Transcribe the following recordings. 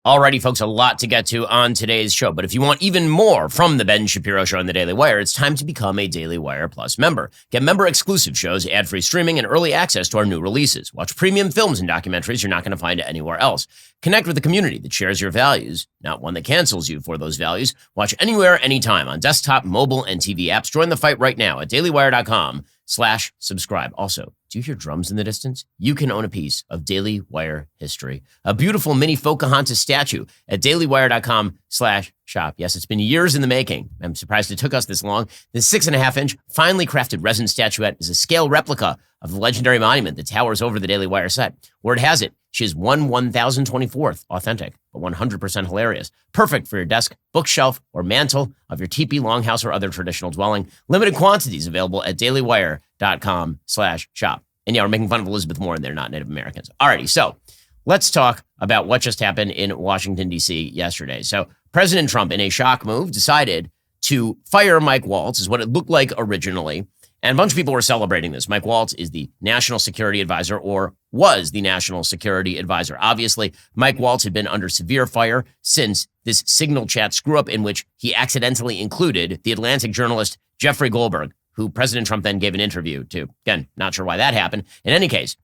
Alrighty, folks, a lot to get to on today's show. But if you want even more from the Ben Shapiro Show on the Daily Wire, it's time to become a Daily Wire Plus member. Get member-exclusive shows, ad-free streaming, and early access to our new releases. Watch premium films and documentaries you're not going to find anywhere else. Connect with a community that shares your values, not one that cancels you for those values. Watch anywhere, anytime on desktop, mobile, and TV apps. Join the fight right now at dailywire.com/subscribe. Also, do you hear drums in the distance? You can own a piece of Daily Wire history. A beautiful mini Pocahontas statue at dailywire.com/shop. Yes, it's been years in the making. I'm surprised it took us this long. This 6.5-inch finely crafted resin statuette is a scale replica of the legendary monument that towers over the Daily Wire set. Word has it, she is 1/1024th authentic, but 100% hilarious. Perfect for your desk, bookshelf, or mantle of your teepee, longhouse, or other traditional dwelling. Limited quantities available at dailywire.com/shop. And yeah, we're making fun of Elizabeth Warren. They're not Native Americans. Alrighty, so let's talk about what just happened in Washington, D.C. yesterday. So President Trump, in a shock move, decided to fire Mike Waltz, is what it looked like originally. And a bunch of people were celebrating this. Mike Waltz is the National Security Advisor, or was the National Security Advisor. Obviously, Mike Waltz had been under severe fire since this Signal chat screw-up in which he accidentally included the Atlantic journalist Jeffrey Goldberg, who President Trump then gave an interview to. Again, not sure why that happened. In any case,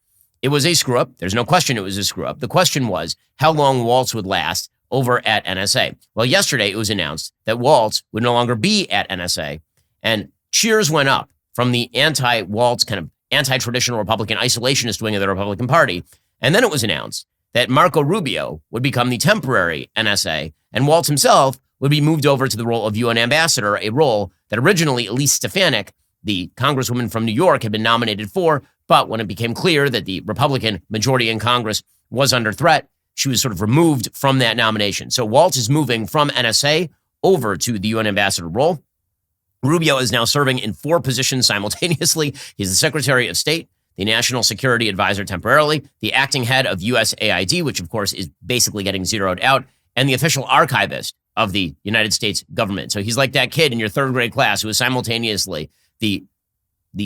it was a screw-up. There's no question it was a screw-up. The question was how long Waltz would last over at NSA. Well, yesterday it was announced that Waltz would no longer be at NSA, and cheers went up from the anti-Waltz, kind of anti-traditional Republican isolationist wing of the Republican Party. And then it was announced that Marco Rubio would become the temporary NSA, and Waltz himself would be moved over to the role of UN ambassador, a role that originally Elise Stefanik, the congresswoman from New York, had been nominated for. But when it became clear that the Republican majority in Congress was under threat, she was sort of removed from that nomination. So Waltz is moving from NSA over to the UN ambassador role. Rubio is now serving in 4 positions simultaneously. He's the Secretary of State, the National Security Advisor temporarily, the acting head of USAID, which of course is basically getting zeroed out, and the official archivist of the United States government. So he's like that kid in your 3rd grade class who is simultaneously the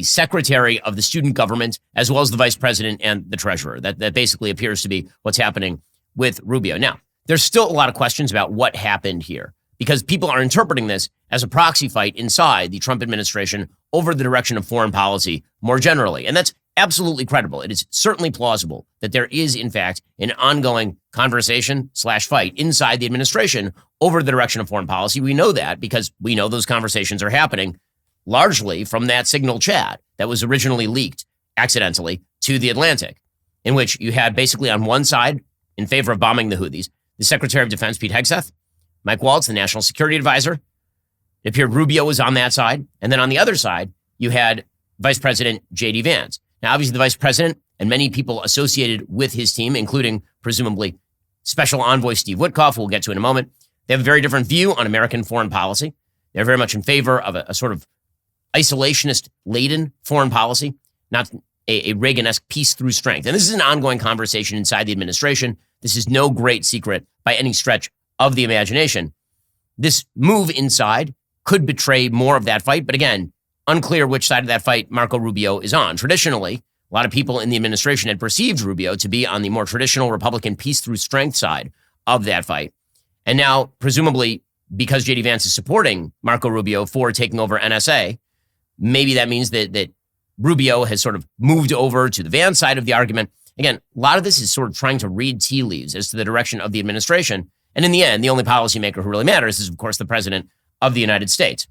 secretary of the student government, as well as the vice president and the treasurer. That basically appears to be what's happening with Rubio. Now, there's still a lot of questions about what happened here, because people are interpreting this as a proxy fight inside the Trump administration over the direction of foreign policy more generally. And that's absolutely credible. It is certainly plausible that there is, in fact, an ongoing conversation/fight inside the administration over the direction of foreign policy. We know that because we know those conversations are happening largely from that Signal chat that was originally leaked accidentally to The Atlantic, in which you had basically on one side, in favor of bombing the Houthis, the Secretary of Defense, Pete Hegseth, Mike Waltz, the National Security Advisor. It appeared Rubio was on that side. And then on the other side, you had Vice President J.D. Vance. Now, obviously, the Vice President and many people associated with his team, including presumably Special Envoy Steve Witkoff, who we'll get to in a moment, they have a very different view on American foreign policy. They're very much in favor of a sort of isolationist-laden foreign policy, not a Reagan-esque peace through strength. And this is an ongoing conversation inside the administration. This is no great secret by any stretch of the imagination. This move inside could betray more of that fight, but again, unclear which side of that fight Marco Rubio is on. Traditionally, a lot of people in the administration had perceived Rubio to be on the more traditional Republican peace through strength side of that fight. And now, presumably, because J.D. Vance is supporting Marco Rubio for taking over NSA, maybe that means that Rubio has sort of moved over to the Vance side of the argument. Again, a lot of this is sort of trying to read tea leaves as to the direction of the administration. And in the end, the only policymaker who really matters is, of course, the president of the United States.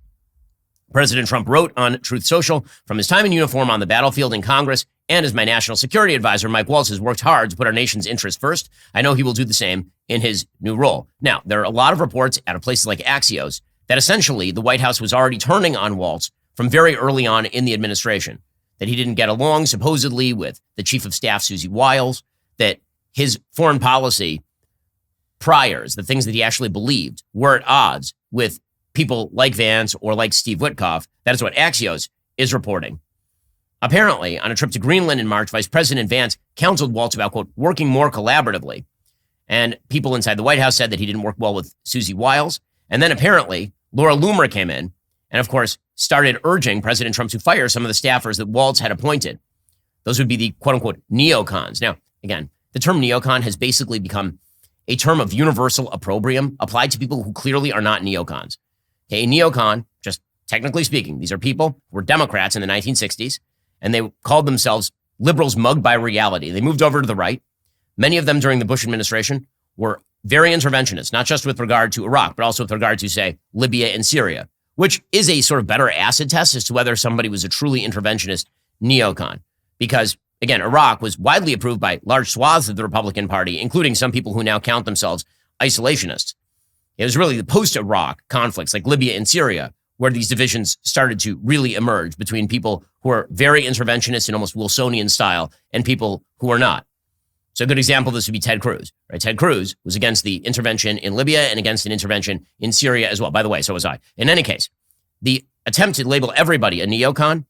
President Trump wrote on Truth Social, from his time in uniform on the battlefield in Congress and as my national security advisor, Mike Waltz has worked hard to put our nation's interests first. I know he will do the same in his new role. Now, there are a lot of reports out of places like Axios that essentially the White House was already turning on Waltz from very early on in the administration, that he didn't get along supposedly with the chief of staff, Susie Wiles, that his foreign policy priors, the things that he actually believed, were at odds with people like Vance or like Steve Witkoff. That is what Axios is reporting. Apparently, on a trip to Greenland in March, Vice President Vance counseled Waltz about, quote, working more collaboratively. And people inside the White House said that he didn't work well with Susie Wiles. And then apparently, Laura Loomer came in and, of course, started urging President Trump to fire some of the staffers that Waltz had appointed. Those would be the, quote unquote, neocons. Now, again, the term neocon has basically become a term of universal opprobrium applied to people who clearly are not neocons. Okay, a neocon, just technically speaking, these are people who were Democrats in the 1960s, and they called themselves liberals mugged by reality. They moved over to the right. Many of them during the Bush administration were very interventionist, not just with regard to Iraq, but also with regard to, say, Libya and Syria, which is a sort of better acid test as to whether somebody was a truly interventionist neocon. Because, again, Iraq was widely approved by large swaths of the Republican Party, including some people who now count themselves isolationists. It was really the post-Iraq conflicts like Libya and Syria where these divisions started to really emerge between people who are very interventionist in almost Wilsonian style and people who are not. So a good example of this would be Ted Cruz. Right? Ted Cruz was against the intervention in Libya and against an intervention in Syria as well. By the way, so was I. In any case, the attempt to label everybody a neocon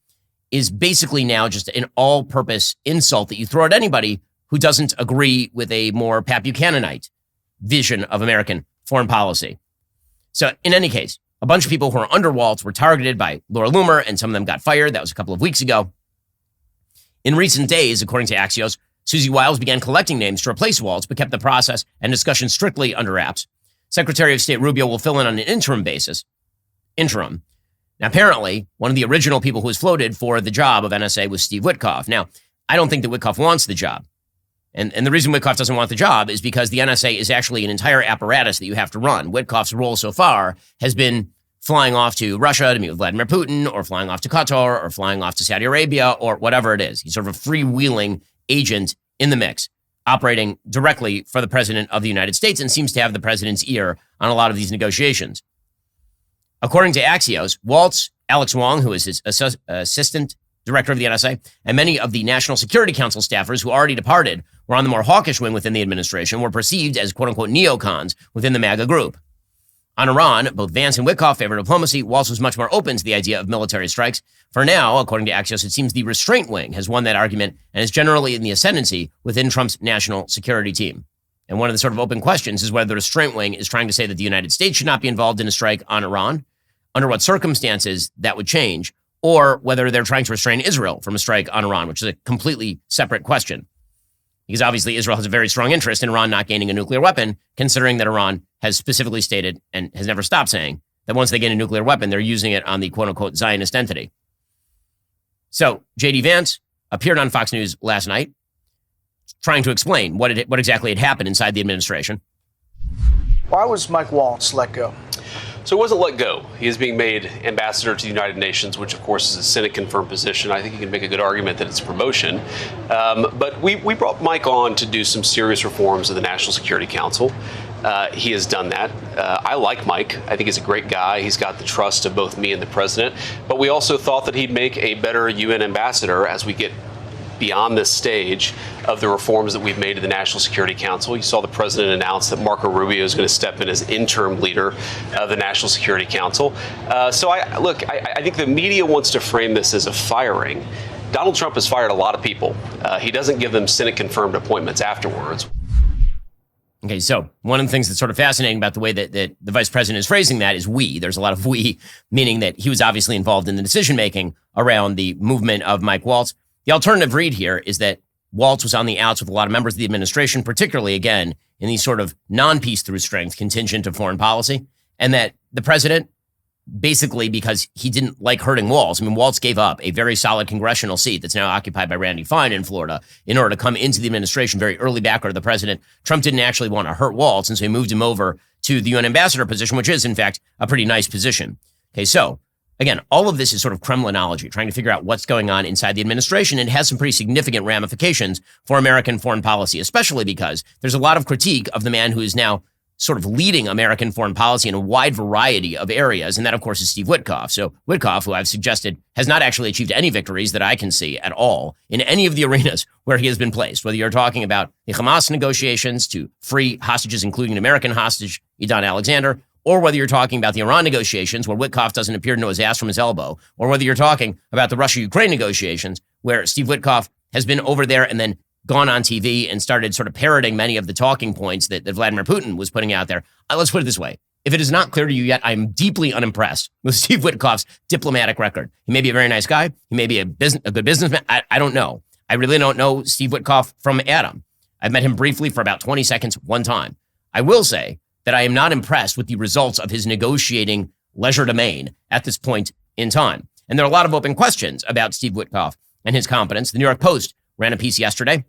is basically now just an all-purpose insult that you throw at anybody who doesn't agree with a more Pat Buchananite vision of American foreign policy. So in any case, a bunch of people who are under Waltz were targeted by Laura Loomer, and some of them got fired. That was a couple of weeks ago. In recent days, according to Axios, Susie Wiles began collecting names to replace Waltz, but kept the process and discussion strictly under wraps. Secretary of State Rubio will fill in on an interim basis. Interim. Now, apparently, one of the original people who was floated for the job of NSA was Steve Witkoff. Now, I don't think that Witkoff wants the job. And the reason Witkoff doesn't want the job is because the NSA is actually an entire apparatus that you have to run. Witkoff's role so far has been flying off to Russia to meet with Vladimir Putin, or flying off to Qatar, or flying off to Saudi Arabia, or whatever it is. He's sort of a freewheeling agent in the mix, operating directly for the president of the United States, and seems to have the president's ear on a lot of these negotiations. According to Axios, Waltz, Alex Wong, who is his assistant director of the NSA, and many of the National Security Council staffers who already departed were on the more hawkish wing within the administration, were perceived as quote-unquote neocons within the MAGA group. On Iran, both Vance and Witkoff favored diplomacy. Waltz was much more open to the idea of military strikes. For now, according to Axios, it seems the restraint wing has won that argument and is generally in the ascendancy within Trump's national security team. And one of the sort of open questions is whether the restraint wing is trying to say that the United States should not be involved in a strike on Iran, under what circumstances that would change, or whether they're trying to restrain Israel from a strike on Iran, which is a completely separate question. Because obviously Israel has a very strong interest in Iran not gaining a nuclear weapon, considering that Iran has specifically stated and has never stopped saying that once they gain a nuclear weapon, they're using it on the quote-unquote Zionist entity. So J.D. Vance appeared on Fox News last night trying to explain what exactly had happened inside the administration. Why was Mike Waltz let go? So he wasn't let go. He is being made ambassador to the United Nations, which, of course, is a Senate-confirmed position. I think you can make a good argument that it's a promotion. But we brought Mike on to do some serious reforms of the National Security Council. He has done that. I like Mike. I think he's a great guy. He's got the trust of both me and the president. But we also thought that he'd make a better UN ambassador as we get beyond this stage of the reforms that we've made to the National Security Council. You saw the president announce that Marco Rubio is going to step in as interim leader of the National Security Council. So I think the media wants to frame this as a firing. Donald Trump has fired a lot of people. He doesn't give them Senate-confirmed appointments afterwards. Okay, so one of the things that's sort of fascinating about the way that the vice president is phrasing that is we. There's a lot of we, meaning that he was obviously involved in the decision-making around the movement of Mike Waltz. The alternative read here is that Waltz was on the outs with a lot of members of the administration, particularly, again, in these sort of non-peace through strength contingent of foreign policy, and that the president, basically because he didn't like hurting Waltz, I mean, Waltz gave up a very solid congressional seat that's now occupied by Randy Fine in Florida in order to come into the administration very early backer of the president. Trump didn't actually want to hurt Waltz, and so he moved him over to the UN ambassador position, which is, in fact, a pretty nice position. Okay, so again, all of this is sort of Kremlinology, trying to figure out what's going on inside the administration, and it has some pretty significant ramifications for American foreign policy, especially because there's a lot of critique of the man who is now sort of leading American foreign policy in a wide variety of areas, and that, of course, is Steve Witkoff. So Witkoff, who I've suggested has not actually achieved any victories that I can see at all in any of the arenas where he has been placed, whether you're talking about the Hamas negotiations to free hostages, including an American hostage, Idan Alexander, or whether you're talking about the Iran negotiations, where Witkoff doesn't appear to know his ass from his elbow, or whether you're talking about the Russia-Ukraine negotiations, where Steve Witkoff has been over there and then gone on TV and started sort of parroting many of the talking points that Vladimir Putin was putting out there. Let's put it this way. If it is not clear to you yet, I'm deeply unimpressed with Steve Witkoff's diplomatic record. He may be a very nice guy. He may be a good businessman. I don't know. I really don't know Steve Witkoff from Adam. I've met him briefly for about 20 seconds one time. I will say that I am not impressed with the results of his negotiating legerdemain at this point in time. And there are a lot of open questions about Steve Witkoff and his competence. The New York Post ran a piece yesterday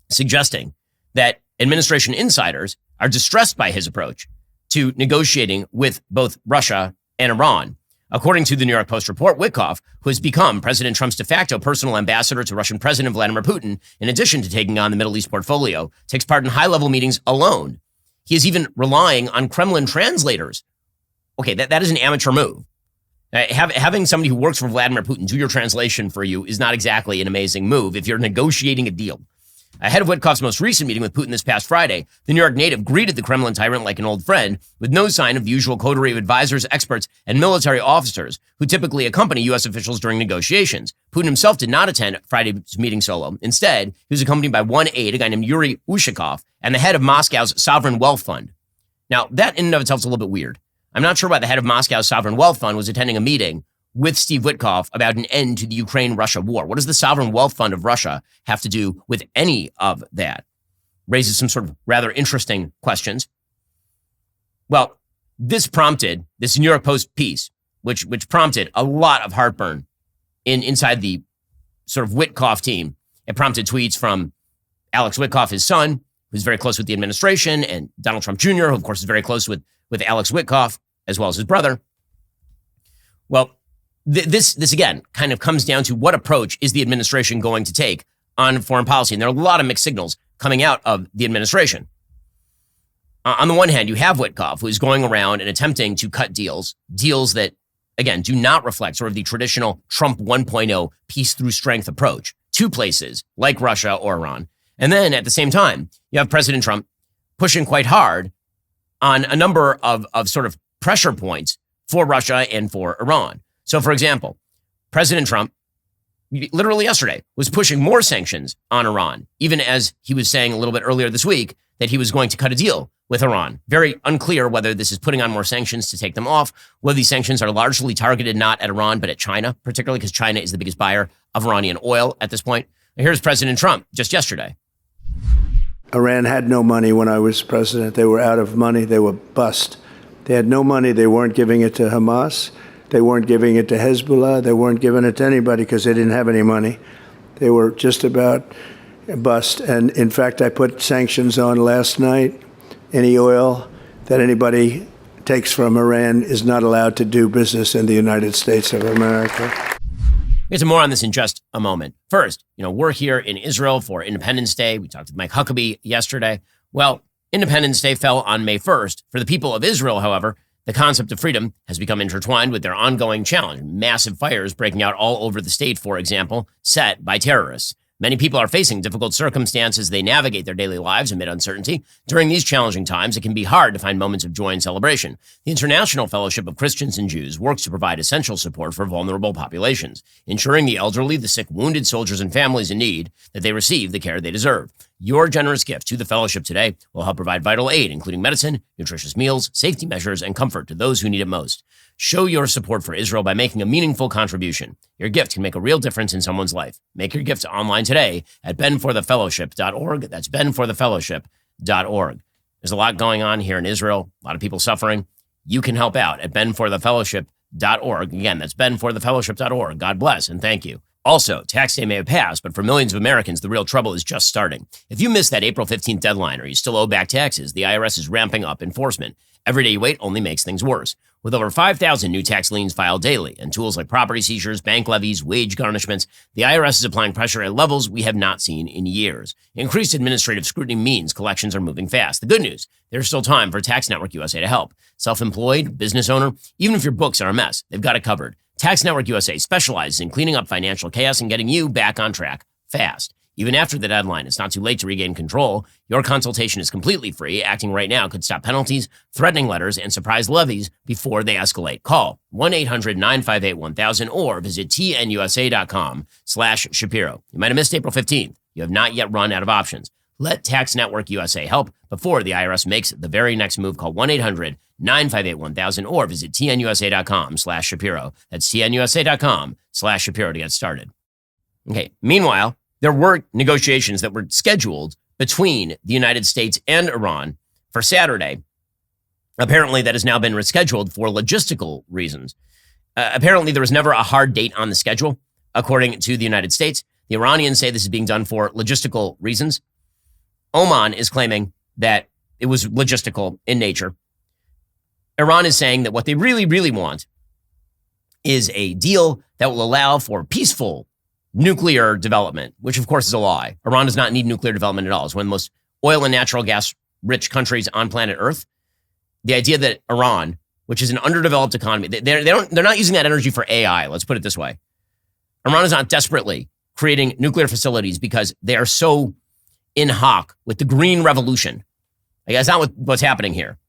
suggesting that administration insiders are distressed by his approach to negotiating with both Russia and Iran. According to the New York Post report, Witkoff, who has become President Trump's de facto personal ambassador to Russian President Vladimir Putin, in addition to taking on the Middle East portfolio, takes part in high-level meetings alone. He is even relying on Kremlin translators. Okay, that is an amateur move. Having somebody who works for Vladimir Putin do your translation for you is not exactly an amazing move if you're negotiating a deal. Ahead of Witkoff's most recent meeting with Putin this past Friday, the New York native greeted the Kremlin tyrant like an old friend, with no sign of the usual coterie of advisors, experts, and military officers who typically accompany U.S. officials during negotiations. Putin himself did not attend Friday's meeting solo. Instead, he was accompanied by one aide, a guy named Yuri Ushakov, and the head of Moscow's Sovereign Wealth Fund. Now, that in and of itself is a little bit weird. I'm not sure why the head of Moscow's Sovereign Wealth Fund was attending a meeting with Steve Witkoff about an end to the Ukraine-Russia war. What does the Sovereign Wealth Fund of Russia have to do with any of that? Raises some sort of rather interesting questions. Well, this New York Post piece, which prompted a lot of heartburn inside the sort of Witkoff team. It prompted tweets from Alex Witkoff, his son, who's very close with the administration, and Donald Trump Jr., who of course is very close with Alex Witkoff, as well as his brother. Well, this again kind of comes down to what approach is the administration going to take on foreign policy. And there are a lot of mixed signals coming out of the administration. On the one hand, you have Witkoff, who is going around and attempting to cut deals that, again, do not reflect sort of the traditional Trump 1.0 peace through strength approach to places like Russia or Iran. And then at the same time, you have President Trump pushing quite hard on a number of sort of pressure points for Russia and for Iran. So, for example, President Trump, literally yesterday, was pushing more sanctions on Iran, even as he was saying a little bit earlier this week that he was going to cut a deal with Iran. Very unclear whether this is putting on more sanctions to take them off, whether these sanctions are largely targeted not at Iran, but at China, particularly because China is the biggest buyer of Iranian oil at this point. And here's President Trump just yesterday. Iran had no money when I was president. They were out of money. They were bust. They had no money. They weren't giving it to Hamas. They weren't giving it to Hezbollah. They weren't giving it to anybody because they didn't have any money. They were just about bust. And in fact, I put sanctions on last night. Any oil that anybody takes from Iran is not allowed to do business in the United States of America. We'll get to more on this in just a moment. First, we're here in Israel for Independence Day. We talked with Mike Huckabee yesterday. Well, Independence Day fell on May 1st. For the people of Israel, however, the concept of freedom has become intertwined with their ongoing challenge. Massive fires breaking out all over the state, for example, set by terrorists. Many people are facing difficult circumstances as they navigate their daily lives amid uncertainty. During these challenging times, it can be hard to find moments of joy and celebration. The International Fellowship of Christians and Jews works to provide essential support for vulnerable populations, ensuring the elderly, the sick, wounded soldiers, and families in need that they receive the care they deserve. Your generous gift to the fellowship today will help provide vital aid, including medicine, nutritious meals, safety measures, and comfort to those who need it most. Show your support for Israel by making a meaningful contribution. Your gift can make a real difference in someone's life. Make your gift online today at benforthefellowship.org. That's benforthefellowship.org. There's a lot going on here in Israel, a lot of people suffering. You can help out at benforthefellowship.org. Again, that's benforthefellowship.org. God bless and thank you. Also, tax day may have passed, but for millions of Americans, the real trouble is just starting. If you missed that April 15th deadline or you still owe back taxes, the IRS is ramping up enforcement. Every day you wait only makes things worse. With over 5,000 new tax liens filed daily and tools like property seizures, bank levies, wage garnishments, the IRS is applying pressure at levels we have not seen in years. Increased administrative scrutiny means collections are moving fast. The good news, there's still time for Tax Network USA to help. Self-employed, business owner, even if your books are a mess, they've got it covered. Tax Network USA specializes in cleaning up financial chaos and getting you back on track fast. Even after the deadline, it's not too late to regain control. Your consultation is completely free. Acting right now could stop penalties, threatening letters, and surprise levies before they escalate. Call 1-800-958-1000 or visit tnusa.com/Shapiro. You might have missed April 15th. You have not yet run out of options. Let Tax Network USA help before the IRS makes the very next move. Call 1-800-958-1000 or visit tnusa.com/Shapiro. That's tnusa.com/Shapiro to get started. Okay. Meanwhile, there were negotiations that were scheduled between the United States and Iran for Saturday. Apparently, that has now been rescheduled for logistical reasons. Apparently, there was never a hard date on the schedule, according to the United States. The Iranians say this is being done for logistical reasons. Oman is claiming that it was logistical in nature. Iran is saying that what they really, really want is a deal that will allow for peaceful nuclear development, which of course is a lie. Iran does not need nuclear development at all. It's one of the most oil and natural gas rich countries on planet Earth. The idea that Iran, which is an underdeveloped economy, they're not using that energy for AI. Let's put it this way. Iran is not desperately creating nuclear facilities because they are so in hoc with the green revolution. Like, that's not what's happening here.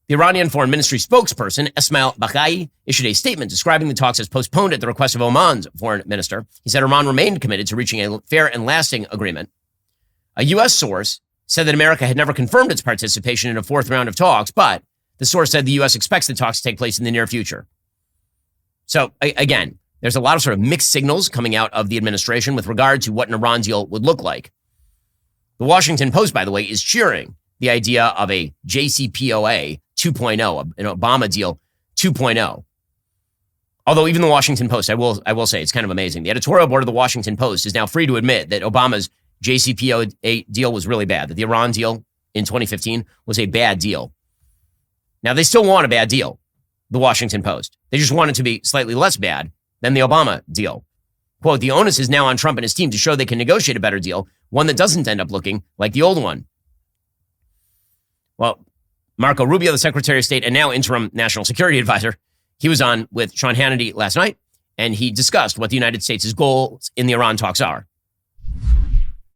The Iranian Foreign Ministry spokesperson, Ismail Baghai, issued a statement describing the talks as postponed at the request of Oman's foreign minister. He said Iran remained committed to reaching a fair and lasting agreement. A U.S. source said that America had never confirmed its participation in a fourth round of talks, but the source said the U.S. expects the talks to take place in the near future. So, again, there's a lot of sort of mixed signals coming out of the administration with regard to what an Iran deal would look like. The Washington Post, by the way, is cheering the idea of a JCPOA 2.0, an Obama deal 2.0. Although even the Washington Post, I will say, it's kind of amazing. The editorial board of the Washington Post is now free to admit that Obama's JCPOA deal was really bad, that the Iran deal in 2015 was a bad deal. Now, they still want a bad deal, the Washington Post. They just want it to be slightly less bad than the Obama deal. Quote, the onus is now on Trump and his team to show they can negotiate a better deal, one that doesn't end up looking like the old one. Well, Marco Rubio, the Secretary of State and now interim National Security Advisor, he was on with Sean Hannity last night, and he discussed what the United States' goals in the Iran talks are.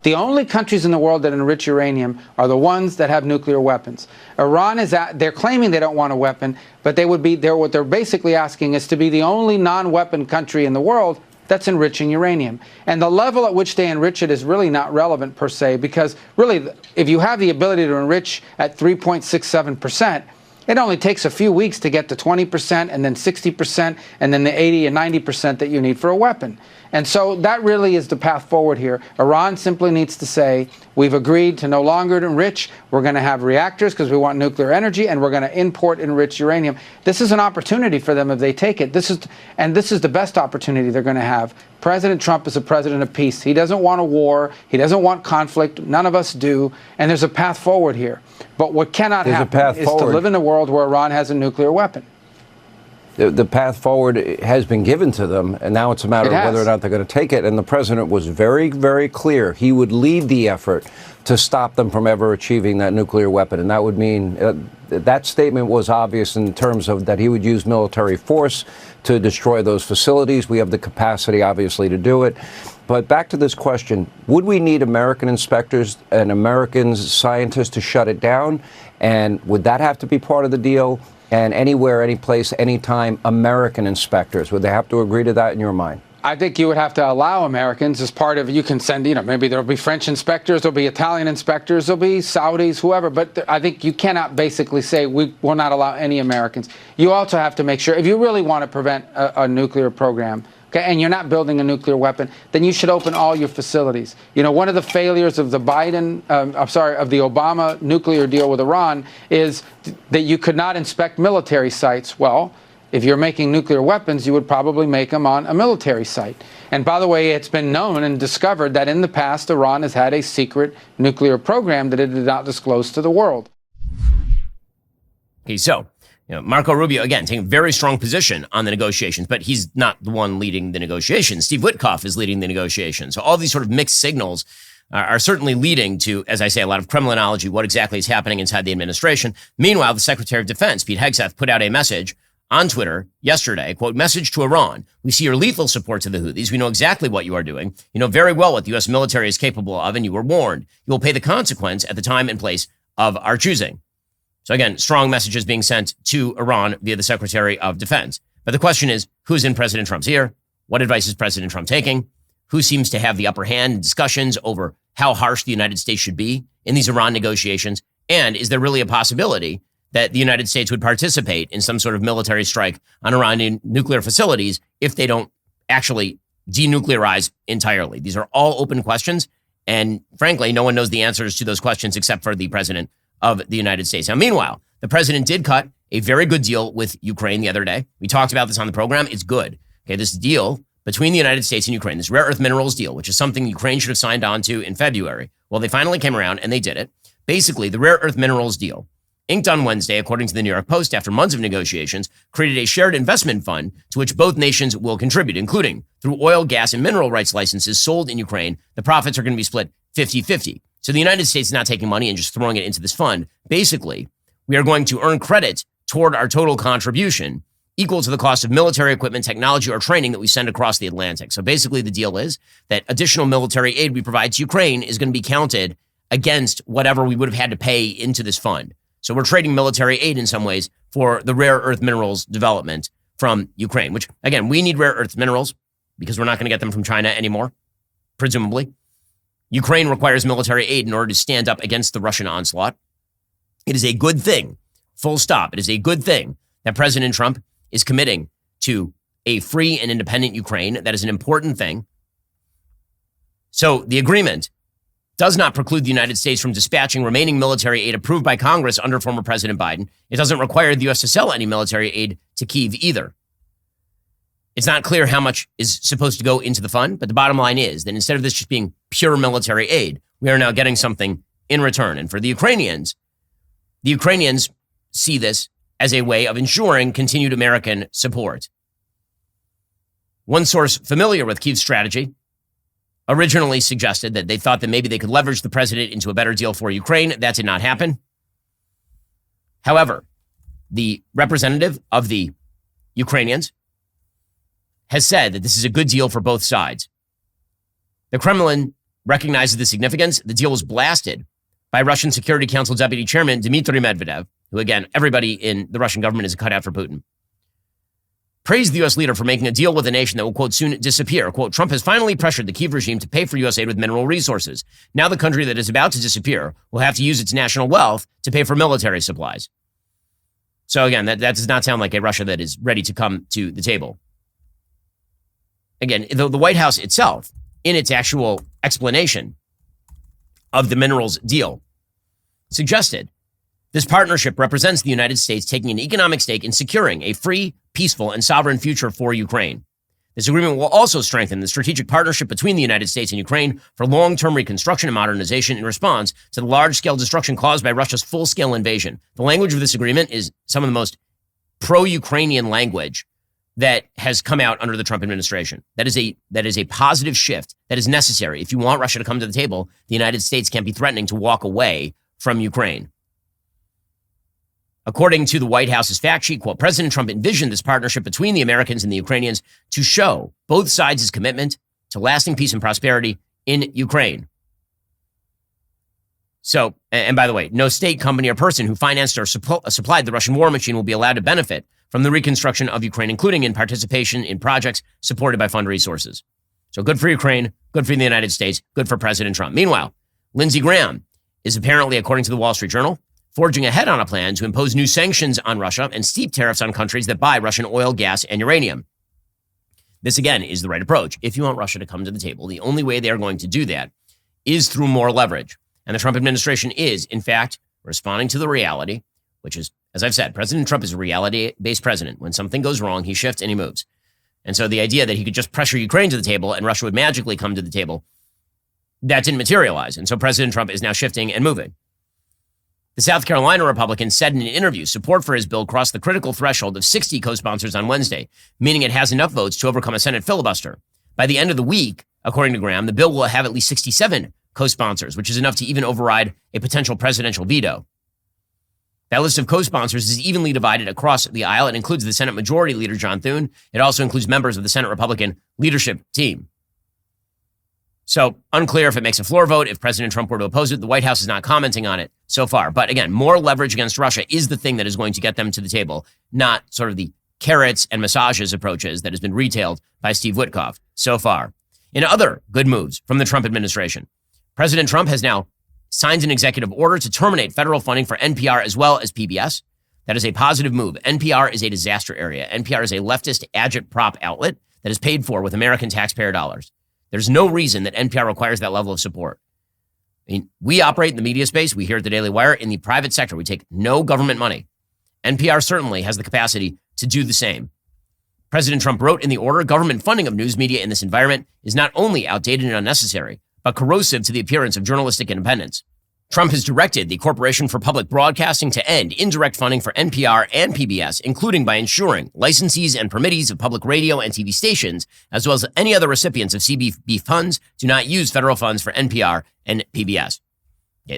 The only countries in the world that enrich uranium are the ones that have nuclear weapons. Iran they're claiming they don't want a weapon, but what they're basically asking is to be the only non-weapon country in the world that's enriching uranium. And the level at which they enrich it is really not relevant per se, because really, if you have the ability to enrich at 3.67%, it only takes a few weeks to get to 20% and then 60% and then the 80 and 90% that you need for a weapon. And so that really is the path forward here. Iran simply needs to say, we've agreed to no longer enrich. We're going to have reactors because we want nuclear energy, and we're going to import enriched uranium. This is an opportunity for them if they take it. This is the best opportunity they're going to have. President Trump is a president of peace. He doesn't want a war. He doesn't want conflict. None of us do. And there's a path forward here. But what cannot happen is to live in a world where Iran has a nuclear weapon. The path forward has been given to them, and now it's a matter of whether or not they're going to take it. And the president was very, very clear. He would lead the effort to stop them from ever achieving that nuclear weapon. And that would mean that statement was obvious in terms of that he would use military force to destroy those facilities. We have the capacity, obviously, to do it. But back to this question, would we need American inspectors and American scientists to shut it down? And would that have to be part of the deal? And anywhere, any place, anytime, American inspectors, would they have to agree to that in your mind? I think you would have to allow Americans as part of, you can send, maybe there'll be French inspectors, there'll be Italian inspectors, there'll be Saudis, whoever. But I think you cannot basically say we will not allow any Americans. You also have to make sure, if you really want to prevent a nuclear program, okay, and you're not building a nuclear weapon, then you should open all your facilities. One of the failures of the of the Obama nuclear deal with Iran is that you could not inspect military sites. Well, if you're making nuclear weapons, you would probably make them on a military site. And by the way, it's been known and discovered that in the past, Iran has had a secret nuclear program that it did not disclose to the world. Okay, so Marco Rubio, again, taking a very strong position on the negotiations, but he's not the one leading the negotiations. Steve Witkoff is leading the negotiations. So all these sort of mixed signals are certainly leading to, as I say, a lot of Kremlinology, what exactly is happening inside the administration. Meanwhile, the Secretary of Defense, Pete Hegseth, put out a message on Twitter yesterday, quote, message to Iran. We see your lethal support to the Houthis. We know exactly what you are doing. You know very well what the U.S. military is capable of, and you were warned. You will pay the consequence at the time and place of our choosing. So again, strong messages being sent to Iran via the Secretary of Defense. But the question is, who's in President Trump's ear? What advice is President Trump taking? Who seems to have the upper hand in discussions over how harsh the United States should be in these Iran negotiations? And is there really a possibility that the United States would participate in some sort of military strike on Iranian nuclear facilities if they don't actually denuclearize entirely? These are all open questions. And frankly, no one knows the answers to those questions except for the president of the United States. Now, meanwhile, the president did cut a very good deal with Ukraine the other day. We talked about this on the program. It's good. Okay, this deal between the United States and Ukraine, this rare earth minerals deal, which is something Ukraine should have signed on to in February. Well, they finally came around and they did it. Basically, the rare earth minerals deal, inked on Wednesday, according to the New York Post, after months of negotiations, created a shared investment fund to which both nations will contribute, including through oil, gas, and mineral rights licenses sold in Ukraine. The profits are going to be split 50-50. So the United States is not taking money and just throwing it into this fund. Basically, we are going to earn credit toward our total contribution equal to the cost of military equipment, technology, or training that we send across the Atlantic. So basically, the deal is that additional military aid we provide to Ukraine is going to be counted against whatever we would have had to pay into this fund. So we're trading military aid in some ways for the rare earth minerals development from Ukraine, which, again, we need rare earth minerals because we're not going to get them from China anymore, presumably. Ukraine requires military aid in order to stand up against the Russian onslaught. It is a good thing, full stop. It is a good thing that President Trump is committing to a free and independent Ukraine. That is an important thing. So the agreement does not preclude the United States from dispatching remaining military aid approved by Congress under former President Biden. It doesn't require the U.S. to sell any military aid to Kyiv either. It's not clear how much is supposed to go into the fund, but the bottom line is that instead of this just being pure military aid, we are now getting something in return. And for the Ukrainians see this as a way of ensuring continued American support. One source familiar with Kyiv's strategy originally suggested that they thought that maybe they could leverage the president into a better deal for Ukraine. That did not happen. However, the representative of the Ukrainians has said that this is a good deal for both sides. The Kremlin recognizes the significance. The deal was blasted by Russian Security Council Deputy Chairman Dmitry Medvedev, who, again, everybody in the Russian government is a cutout for Putin. Praised the U.S. leader for making a deal with a nation that will, quote, soon disappear. Quote, Trump has finally pressured the Kyiv regime to pay for U.S. aid with mineral resources. Now the country that is about to disappear will have to use its national wealth to pay for military supplies. So again, that does not sound like a Russia that is ready to come to the table. Again, the White House itself, in its actual explanation of the minerals deal, suggested this partnership represents the United States taking an economic stake in securing a free, peaceful, and sovereign future for Ukraine. This agreement will also strengthen the strategic partnership between the United States and Ukraine for long-term reconstruction and modernization in response to the large-scale destruction caused by Russia's full-scale invasion. The language of this agreement is some of the most pro-Ukrainian language that has come out under the Trump administration. That is a positive shift that is necessary. If you want Russia to come to the table, the United States can't be threatening to walk away from Ukraine. According to the White House's fact sheet, quote, President Trump envisioned this partnership between the Americans and the Ukrainians to show both sides' his commitment to lasting peace and prosperity in Ukraine. So, and by the way, no state, company, or person who financed or supplied the Russian war machine will be allowed to benefit from the reconstruction of Ukraine, including in participation in projects supported by fund resources. So good for Ukraine, good for the United States, good for President Trump. Meanwhile, Lindsey Graham is apparently, according to the Wall Street Journal, forging ahead on a plan to impose new sanctions on Russia and steep tariffs on countries that buy Russian oil, gas, and uranium. This, again, is the right approach. If you want Russia to come to the table, the only way they are going to do that is through more leverage. And the Trump administration is, in fact, responding to the reality, which is, as I've said, President Trump is a reality-based president. When something goes wrong, he shifts and he moves. And so the idea that he could just pressure Ukraine to the table and Russia would magically come to the table, that didn't materialize. And so President Trump is now shifting and moving. The South Carolina Republican said in an interview support for his bill crossed the critical threshold of 60 co-sponsors on Wednesday, meaning it has enough votes to overcome a Senate filibuster. By the end of the week, according to Graham, the bill will have at least 67 co-sponsors, which is enough to even override a potential presidential veto. That list of co-sponsors is evenly divided across the aisle. It includes the Senate Majority Leader, John Thune. It also includes members of the Senate Republican leadership team. So unclear if it makes a floor vote, if President Trump were to oppose it. The White House is not commenting on it so far. But again, more leverage against Russia is the thing that is going to get them to the table, not sort of the carrots and massages approaches that has been retailed by Steve Witkoff so far. In other good moves from the Trump administration, President Trump has now signed an executive order to terminate federal funding for NPR as well as PBS. That is a positive move. NPR is a disaster area. NPR is a leftist agitprop outlet that is paid for with American taxpayer dollars. There's no reason that NPR requires that level of support. I mean, we operate in the media space. We here at the Daily Wire in the private sector. We take no government money. NPR certainly has the capacity to do the same. President Trump wrote in the order, government funding of news media in this environment is not only outdated and unnecessary, but corrosive to the appearance of journalistic independence. Trump has directed the Corporation for Public Broadcasting to end indirect funding for NPR and PBS, including by ensuring licensees and permittees of public radio and TV stations, as well as any other recipients of CBB funds, do not use federal funds for NPR and PBS.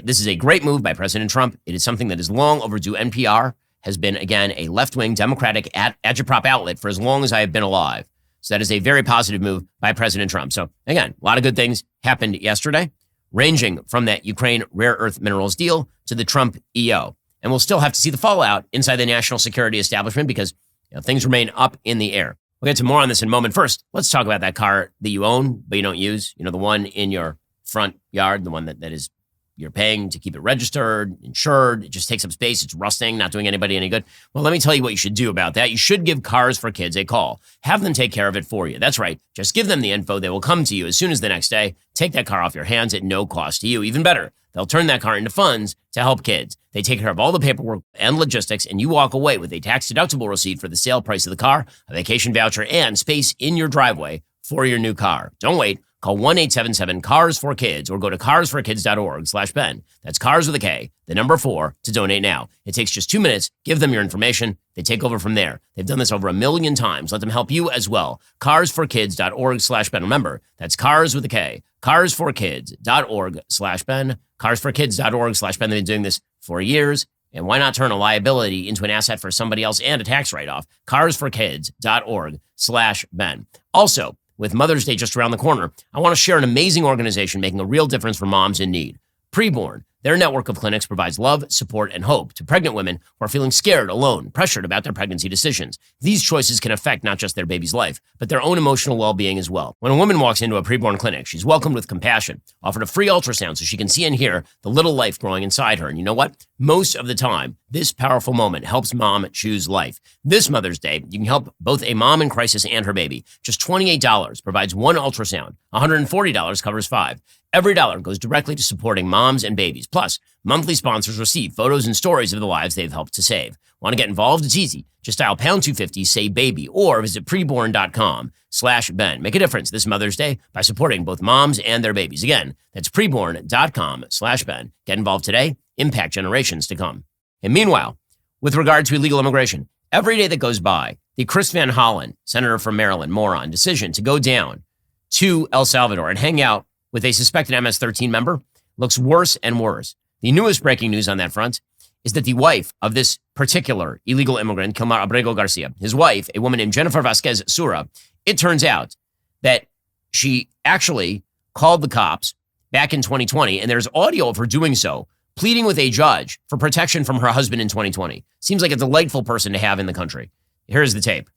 This is a great move by President Trump. It is something that is long overdue. NPR has been, again, a left-wing Democratic agitprop outlet for as long as I have been alive. So that is a very positive move by President Trump. So, again, a lot of good things happened yesterday, ranging from that Ukraine rare earth minerals deal to the Trump EO. And we'll still have to see the fallout inside the national security establishment because things remain up in the air. We'll get to more on this in a moment. First, let's talk about that car that you own but you don't use. The one in your front yard, the one that is you're paying to keep it registered, insured. It just takes up space. It's rusting, not doing anybody any good. Well, let me tell you what you should do about that. You should give Cars for Kids a call. Have them take care of it for you. That's right. Just give them the info. They will come to you as soon as the next day. Take that car off your hands at no cost to you. Even better, they'll turn that car into funds to help kids. They take care of all the paperwork and logistics, and you walk away with a tax-deductible receipt for the sale price of the car, a vacation voucher, and space in your driveway for your new car. Don't wait. Call 1-877-CARS-4-KIDS or go to carsforkids.org/Ben. That's cars with a K, the number 4, to donate now. It takes just 2 minutes. Give them your information. They take over from there. They've done this over 1 million times. Let them help you as well. carsforkids.org/Ben. Remember, that's cars with a K. carsforkids.org/Ben. carsforkids.org/Ben. They've been doing this for years. And why not turn a liability into an asset for somebody else and a tax write-off? carsforkids.org/Ben. Also, with Mother's Day just around the corner, I want to share an amazing organization making a real difference for moms in need. Preborn. Their network of clinics provides love, support, and hope to pregnant women who are feeling scared, alone, pressured about their pregnancy decisions. These choices can affect not just their baby's life, but their own emotional well-being as well. When a woman walks into a preborn clinic, she's welcomed with compassion, offered a free ultrasound so she can see and hear the little life growing inside her. And you know what? Most of the time, this powerful moment helps mom choose life. This Mother's Day, you can help both a mom in crisis and her baby. Just $28 provides 1 ultrasound. $140 covers 5. Every dollar goes directly to supporting moms and babies. Plus, monthly sponsors receive photos and stories of the lives they've helped to save. Want to get involved? It's easy. Just dial pound 250, say baby, or visit preborn.com/Ben. Make a difference this Mother's Day by supporting both moms and their babies. Again, that's preborn.com/Ben. Get involved today. Impact generations to come. And meanwhile, with regard to illegal immigration, every day that goes by, the Chris Van Hollen, senator from Maryland, moron, decision to go down to El Salvador and hang out with a suspected MS-13 member looks worse and worse. The newest breaking news on that front is that the wife of this particular illegal immigrant, Kilmar Abrego Garcia, his wife, a woman named Jennifer Vasquez Sura, it turns out that she actually called the cops back in 2020, and there's audio of her doing so, pleading with a judge for protection from her husband in 2020. Seems like a delightful person to have in the country. Here's the tape.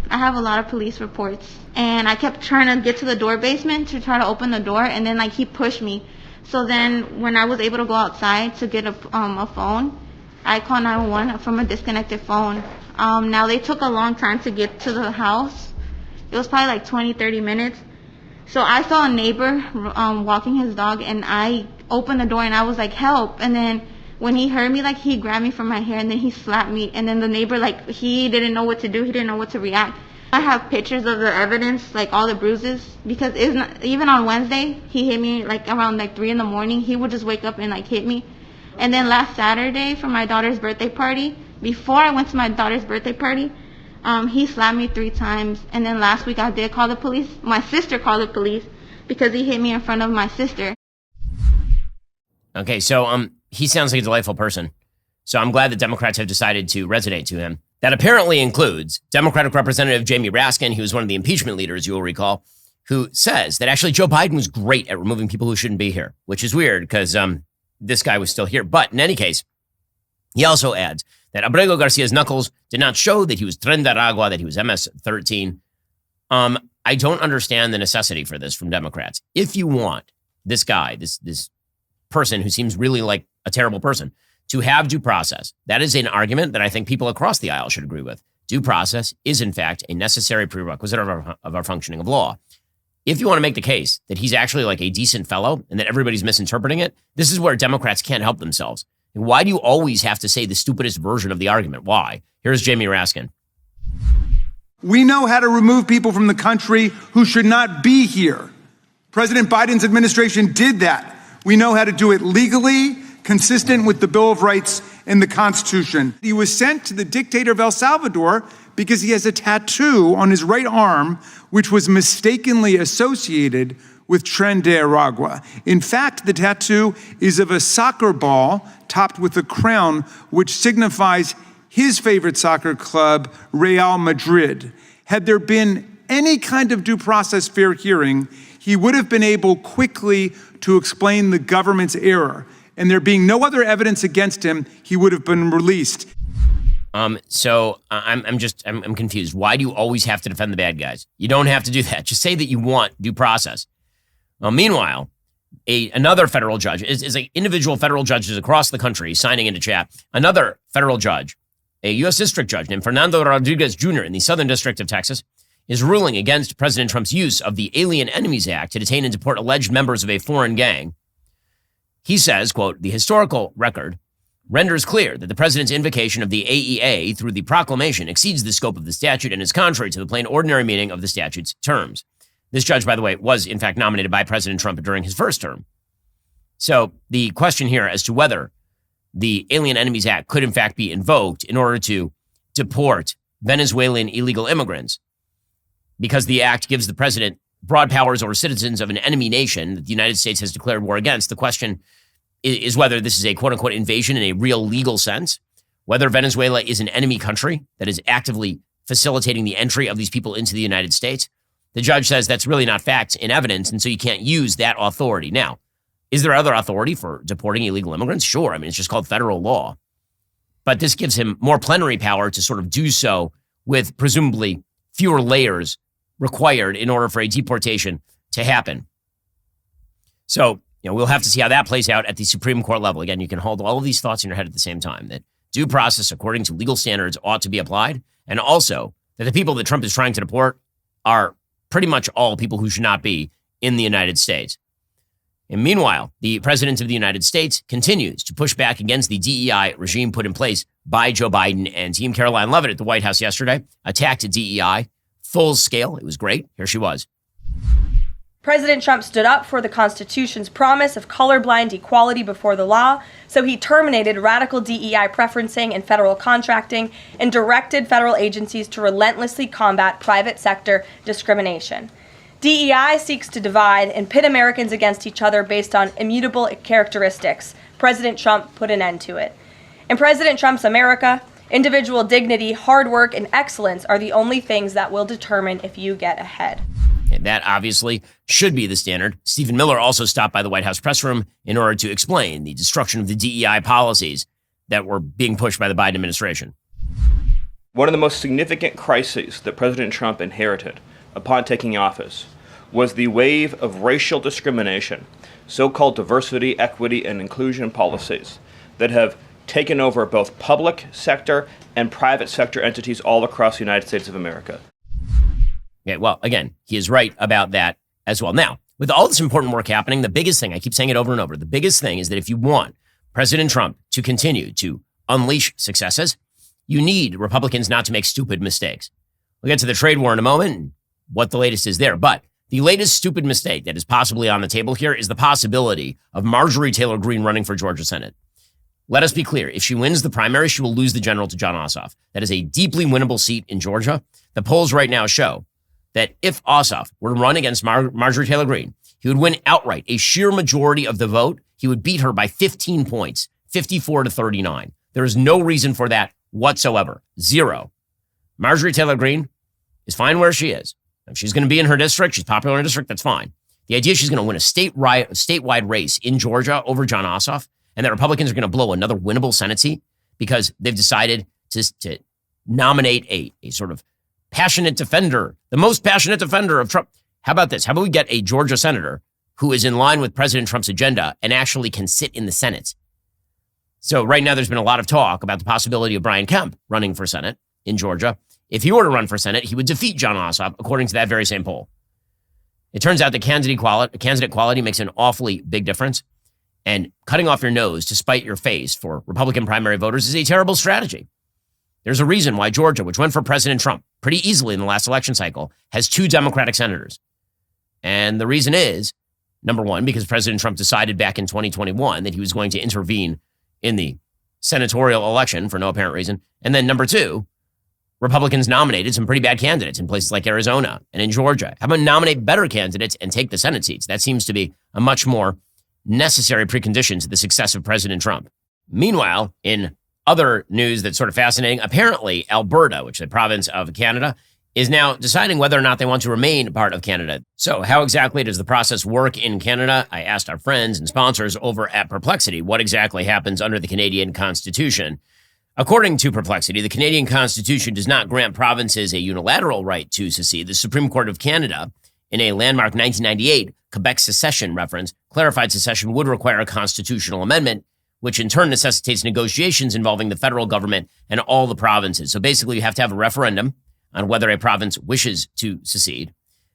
I have a lot of police reports, and I kept trying to get to the door basement to try to open the door, and then he pushed me. So then when I was able to go outside to get a phone, I called 911 from a disconnected phone. Now they took a long time to get to the house. It was probably 20-30 minutes. So I saw a neighbor walking his dog, and I opened the door and I was like, help. And then when he heard me, he grabbed me from my hair and then he slapped me. And then the neighbor, he didn't know what to do. He didn't know what to react. I have pictures of the evidence, all the bruises, because even on Wednesday, he hit me around 3 in the morning. He would just wake up and hit me. And then last Saturday for my daughter's birthday party, before I went to my daughter's birthday party, he slapped me 3 times. And then last week I did call the police. My sister called the police because he hit me in front of my sister. Okay, so he sounds like a delightful person. So I'm glad that Democrats have decided to resonate to him. That apparently includes Democratic Representative Jamie Raskin, who was one of the impeachment leaders, you will recall, who says that actually Joe Biden was great at removing people who shouldn't be here, which is weird because this guy was still here. But in any case, he also adds that Abrego Garcia's knuckles did not show that he was Tren de Aragua, that he was MS-13. I don't understand the necessity for this from Democrats. If you want this guy, this person who seems really like a terrible person, to have due process, that is an argument that I think people across the aisle should agree with. Due process is, in fact, a necessary prerequisite of our functioning of law. if you want to make the case that he's actually like a decent fellow and that everybody's misinterpreting it, this is where Democrats can't help themselves. And why do you always have to say the stupidest version of the argument? Why? Here's Jamie Raskin. We know how to remove people from the country who should not be here. President Biden's administration did that. We know how to do it legally, consistent with the Bill of Rights and the Constitution. He was sent to the dictator of El Salvador because he has a tattoo on his right arm, which was mistakenly associated with Tren de Aragua. In fact, the tattoo is of a soccer ball topped with a crown, which signifies his favorite soccer club, Real Madrid. Had there been any kind of due process fair hearing, he would have been able quickly to explain the government's error. And there being no other evidence against him, he would have been released. So I'm confused. Why do you always have to defend the bad guys? You don't have to do that. Just say that you want due process. Well, meanwhile, another federal judge is like individual federal judges across the country signing into chat. Another federal judge, a U.S. district judge named Fernando Rodriguez Jr. in the Southern District of Texas, is ruling against President Trump's use of the Alien Enemies Act to detain and deport alleged members of a foreign gang. He says, quote, the historical record renders clear that the president's invocation of the AEA through the proclamation exceeds the scope of the statute and is contrary to the plain ordinary meaning of the statute's terms. This judge, by the way, was in fact nominated by President Trump during his first term. So the question here as to whether the Alien Enemies Act could in fact be invoked in order to deport Venezuelan illegal immigrants, because the act gives the president broad powers over citizens of an enemy nation that the United States has declared war against. The question is whether this is a quote-unquote invasion in a real legal sense, whether Venezuela is an enemy country that is actively facilitating the entry of these people into the United States. The judge says that's really not facts in evidence, and so you can't use that authority. Now, is there other authority for deporting illegal immigrants? Sure. I mean, it's just called federal law. But this gives him more plenary power to sort of do so with presumably fewer layers required in order for a deportation to happen. So, we'll have to see how that plays out at the Supreme Court level. Again, you can hold all of these thoughts in your head at the same time, that due process according to legal standards ought to be applied, and also that the people that Trump is trying to deport are pretty much all people who should not be in the United States. And meanwhile, the president of the United States continues to push back against the DEI regime put in place by Joe Biden and Team. Caroline Leavitt at the White House yesterday attacked DEI full scale. It was great. Here she was. President Trump stood up for the Constitution's promise of colorblind equality before the law, so he terminated radical DEI preferencing in federal contracting and directed federal agencies to relentlessly combat private sector discrimination. DEI seeks to divide and pit Americans against each other based on immutable characteristics. President Trump put an end to it. In President Trump's America, individual dignity, hard work, and excellence are the only things that will determine if you get ahead. And that obviously should be the standard. Stephen Miller also stopped by the White House press room in order to explain the destruction of the DEI policies that were being pushed by the Biden administration. One of the most significant crises that President Trump inherited upon taking office was the wave of racial discrimination, so-called diversity, equity, and inclusion policies that have taken over both public sector and private sector entities all across the United States of America. Yeah, well, again, he is right about that as well. Now, with all this important work happening, the biggest thing, I keep saying it over and over, the biggest thing is that if you want President Trump to continue to unleash successes, you need Republicans not to make stupid mistakes. We'll get to the trade war in a moment and what the latest is there. But the latest stupid mistake that is possibly on the table here is the possibility of Marjorie Taylor Greene running for Georgia Senate. Let us be clear. If she wins the primary, she will lose the general to Jon Ossoff. That is a deeply winnable seat in Georgia. The polls right now show that if Ossoff were to run against Marjorie Taylor Greene, he would win outright, a sheer majority of the vote. He would beat her by 15 points, 54-39. There is no reason for that whatsoever. Zero. Marjorie Taylor Greene is fine where she is. If she's going to be in her district, she's popular in her district, that's fine. The idea she's going to win a statewide race in Georgia over Jon Ossoff, and that Republicans are going to blow another winnable Senate seat because they've decided to nominate a sort of passionate defender, the most passionate defender of Trump. How about this? How about we get a Georgia senator who is in line with President Trump's agenda and actually can sit in the Senate? So right now there's been a lot of talk about the possibility of Brian Kemp running for Senate in Georgia. If he were to run for Senate, he would defeat Jon Ossoff, according to that very same poll. It turns out that candidate quality makes an awfully big difference. And cutting off your nose to spite your face for Republican primary voters is a terrible strategy. There's a reason why Georgia, which went for President Trump pretty easily in the last election cycle, has 2 Democratic senators. And the reason is, number one, because President Trump decided back in 2021 that he was going to intervene in the senatorial election for no apparent reason. And then number two, Republicans nominated some pretty bad candidates in places like Arizona and in Georgia. How about nominate better candidates and take the Senate seats? That seems to be a much more necessary precondition to the success of President Trump. Meanwhile, in other news that's sort of fascinating, apparently Alberta, which is a province of Canada, is now deciding whether or not they want to remain part of Canada. So how exactly does the process work in Canada? I asked our friends and sponsors over at Perplexity what exactly happens under the Canadian Constitution. According to Perplexity, the Canadian Constitution does not grant provinces a unilateral right to secede. The Supreme Court of Canada, in a landmark 1998 Quebec secession reference, clarified secession would require a constitutional amendment, which in turn necessitates negotiations involving the federal government and all the provinces. So basically, you have to have a referendum on whether a province wishes to secede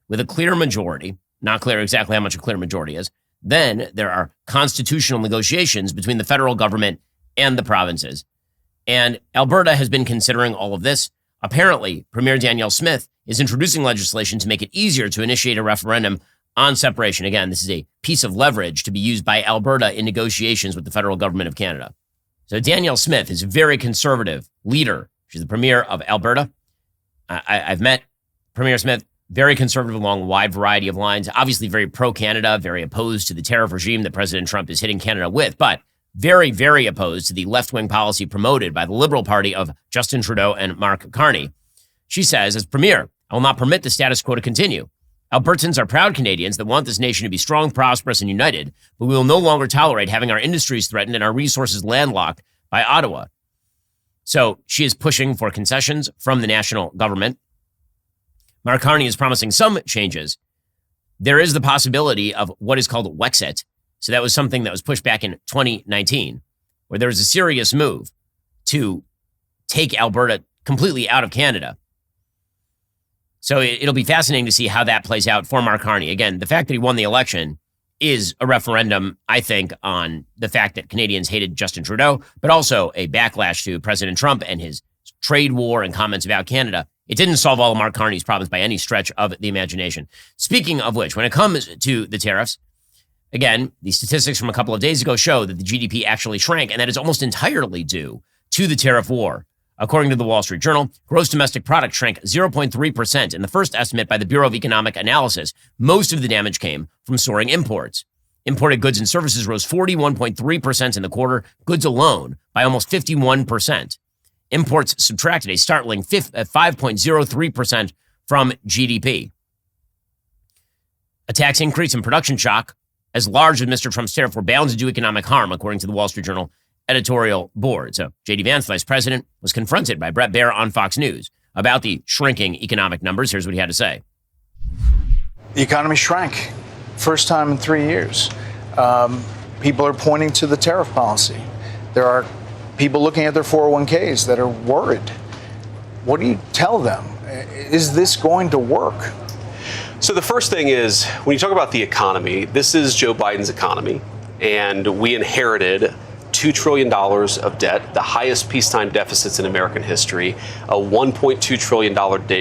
with a clear majority, not clear exactly how much a clear majority is. Then there are constitutional negotiations between the federal government and the provinces. And Alberta has been considering all of this. Apparently, Premier Danielle Smith is introducing legislation to make it easier to initiate a referendum on separation. Again, this is a piece of leverage to be used by Alberta in negotiations with the federal government of Canada. So Danielle Smith is a very conservative leader. She's the premier of Alberta. I've met Premier Smith, very conservative along a wide variety of lines, obviously very pro-Canada, very opposed to the tariff regime that President Trump is hitting Canada with, but very, very opposed to the left-wing policy promoted by the Liberal Party of Justin Trudeau and Mark Carney. She says, as premier, I will not permit the status quo to continue. Albertans are proud Canadians that want this nation to be strong, prosperous, and united, but we will no longer tolerate having our industries threatened and our resources landlocked by Ottawa. So she is pushing for concessions from the national government. Mark Carney is promising some changes. There is the possibility of what is called Wexit. So that was something that was pushed back in 2019, where there was a serious move to take Alberta completely out of Canada. So it'll be fascinating to see how that plays out for Mark Carney. Again, the fact that he won the election is a referendum, I think, on the fact that Canadians hated Justin Trudeau, but also a backlash to President Trump and his trade war and comments about Canada. It didn't solve all of Mark Carney's problems by any stretch of the imagination. Speaking of which, when it comes to the tariffs, again, the statistics from a couple of days ago show that the GDP actually shrank, and that is almost entirely due to the tariff war. According to the Wall Street Journal, gross domestic product shrank 0.3% in the first estimate by the Bureau of Economic Analysis. Most of the damage came from soaring imports. Imported goods and services rose 41.3% in the quarter, goods alone by almost 51%. Imports subtracted a startling 5.03% from GDP. A tax increase and production shock as large as Mr. Trump's tariff were bound to do economic harm, according to the Wall Street Journal editorial board. So J.D. Vance, vice president, was confronted by Bret Baier on Fox News about the shrinking economic numbers. Here's what he had to say. The economy shrank. First time in 3 years. People are pointing to the tariff policy. There are people looking at their 401ks that are worried. What do you tell them? Is this going to work? So the first thing is, when you talk about the economy, this is Joe Biden's economy, and we inherited $2 trillion of debt, the highest peacetime deficits in American history, a $1.2 trillion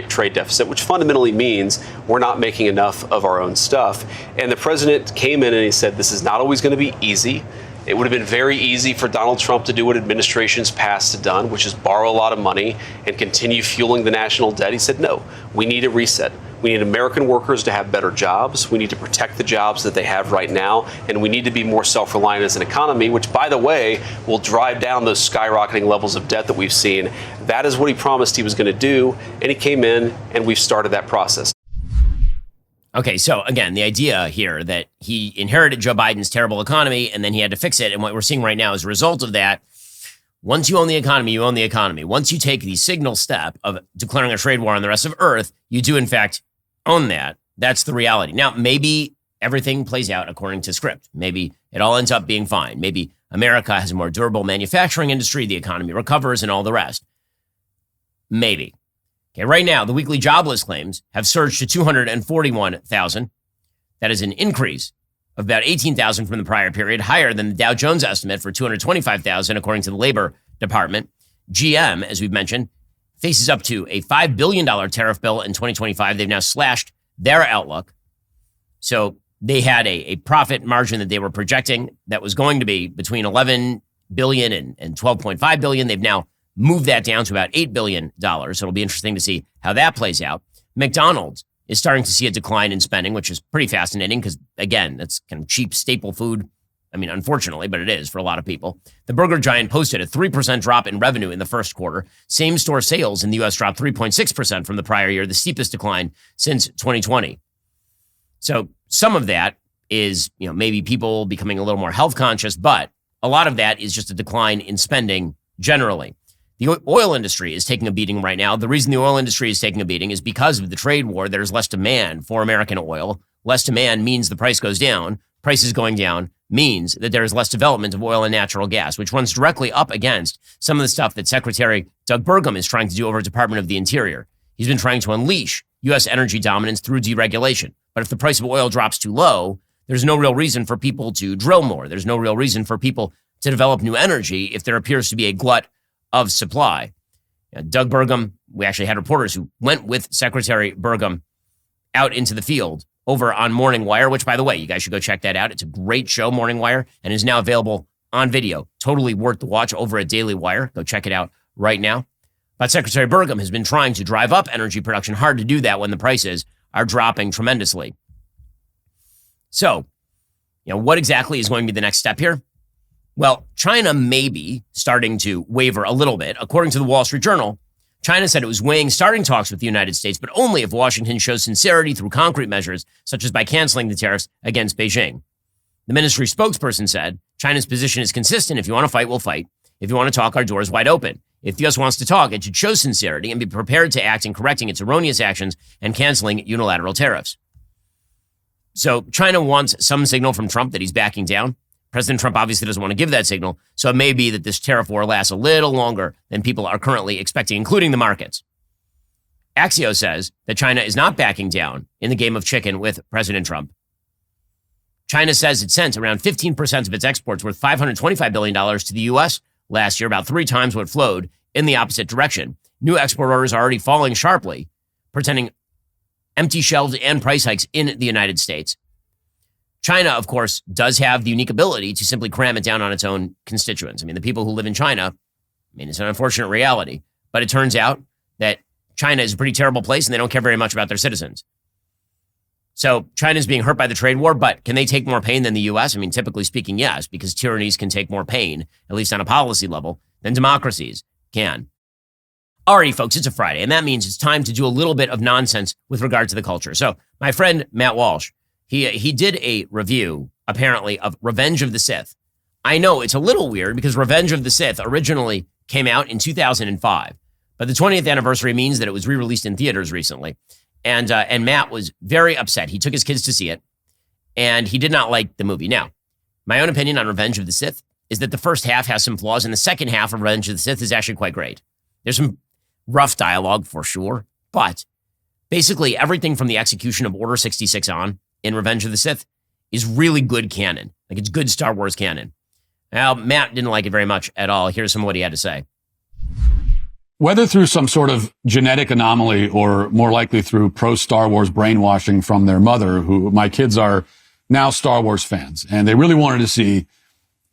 trade deficit, which fundamentally means we're not making enough of our own stuff. And the president came in and he said, this is not always going to be easy. It would have been very easy for Donald Trump to do what administrations past have done, which is borrow a lot of money and continue fueling the national debt. He said, no, we need a reset. We need American workers to have better jobs. We need to protect the jobs that they have right now. And we need to be more self-reliant as an economy, which, by the way, will drive down those skyrocketing levels of debt that we've seen. That is what he promised he was going to do. And he came in and we've started that process. Okay, so again, the idea here that he inherited Joe Biden's terrible economy and then he had to fix it. And what we're seeing right now as a result of that, once you own the economy, you own the economy. Once you take the signal step of declaring a trade war on the rest of Earth, you do, in fact, own that. That's the reality. Now, maybe everything plays out according to script. Maybe it all ends up being fine. Maybe America has a more durable manufacturing industry, the economy recovers, and all the rest. Maybe. Okay, right now, the weekly jobless claims have surged to 241,000. That is an increase of about 18,000 from the prior period, higher than the Dow Jones estimate for 225,000, according to the Labor Department. GM, as we've mentioned, faces up to a $5 billion tariff bill in 2025. They've now slashed their outlook. So they had a profit margin that they were projecting that was going to be between 11 billion and 12.5 billion. They've now moved that down to about $8 billion. So it'll be interesting to see how that plays out. McDonald's is starting to see a decline in spending, which is pretty fascinating because, again, that's kind of cheap staple food. I mean, unfortunately, but it is for a lot of people. The burger giant posted a 3% drop in revenue in the first quarter. Same-store sales in the U.S. dropped 3.6% from the prior year, the steepest decline since 2020. So some of that is, maybe people becoming a little more health conscious, but a lot of that is just a decline in spending generally. The oil industry is taking a beating right now. The reason the oil industry is taking a beating is because of the trade war. There's less demand for American oil. Less demand means the price goes down. Prices going down means that there is less development of oil and natural gas, which runs directly up against some of the stuff that Secretary Doug Burgum is trying to do over Department of the Interior. He's been trying to unleash U.S. energy dominance through deregulation. But if the price of oil drops too low, there's no real reason for people to drill more. There's no real reason for people to develop new energy if there appears to be a glut of supply. Doug Burgum, we actually had reporters who went with Secretary Burgum out into the field over on Morning Wire, which, by the way, you guys should go check that out. It's a great show, Morning Wire, and is now available on video. Totally worth the watch over at Daily Wire. Go check it out right now. But Secretary Burgum has been trying to drive up energy production. Hard to do that when the prices are dropping tremendously. So, what exactly is going to be the next step here? Well, China may be starting to waver a little bit. According to the Wall Street Journal, China said it was weighing starting talks with the United States, but only if Washington shows sincerity through concrete measures, such as by canceling the tariffs against Beijing. The ministry spokesperson said, China's position is consistent. If you want to fight, we'll fight. If you want to talk, our door is wide open. If the U.S. wants to talk, it should show sincerity and be prepared to act in correcting its erroneous actions and canceling unilateral tariffs. So China wants some signal from Trump that he's backing down. President Trump obviously doesn't want to give that signal, so it may be that this tariff war lasts a little longer than people are currently expecting, including the markets. Axios says that China is not backing down in the game of chicken with President Trump. China says it sent around 15% of its exports worth $525 billion to the U.S. last year, about 3 times what flowed in the opposite direction. New export orders are already falling sharply, portending empty shelves and price hikes in the United States. China, of course, does have the unique ability to simply cram it down on its own constituents. I mean, the people who live in China, it's an unfortunate reality, but it turns out that China is a pretty terrible place and they don't care very much about their citizens. So China is being hurt by the trade war, but can they take more pain than the U.S.? Typically speaking, yes, because tyrannies can take more pain, at least on a policy level, than democracies can. Alrighty, folks, it's a Friday, and that means it's time to do a little bit of nonsense with regard to the culture. So my friend Matt Walsh, he did a review, apparently, of Revenge of the Sith. I know it's a little weird because Revenge of the Sith originally came out in 2005, but the 20th anniversary means that it was re-released in theaters recently. And Matt was very upset. He took his kids to see it, and he did not like the movie. Now, my own opinion on Revenge of the Sith is that the first half has some flaws, and the second half of Revenge of the Sith is actually quite great. There's some rough dialogue for sure, but basically everything from the execution of Order 66 on in Revenge of the Sith is really good canon. Like, it's good Star Wars canon. Now, Matt didn't like it very much at all. Here's some of what he had to say. Whether through some sort of genetic anomaly or more likely through pro-Star Wars brainwashing from their mother, who my kids are now Star Wars fans, and they really wanted to see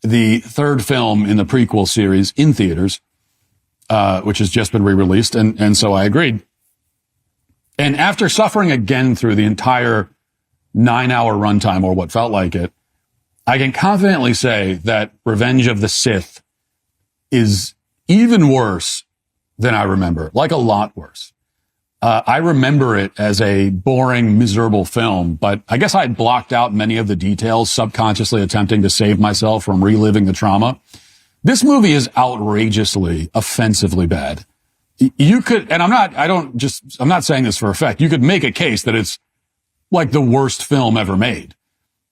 the third film in the prequel series in theaters, which has just been re-released, and so I agreed. And after suffering again through the entire 9-hour runtime, or what felt like it, I can confidently say that Revenge of the Sith is even worse than I remember, like a lot worse. I remember it as a boring, miserable film, but I guess I'd blocked out many of the details, subconsciously attempting to save myself from reliving the trauma. This movie is outrageously, offensively bad. You could, and I'm not saying this for effect. You could make a case that it's like the worst film ever made.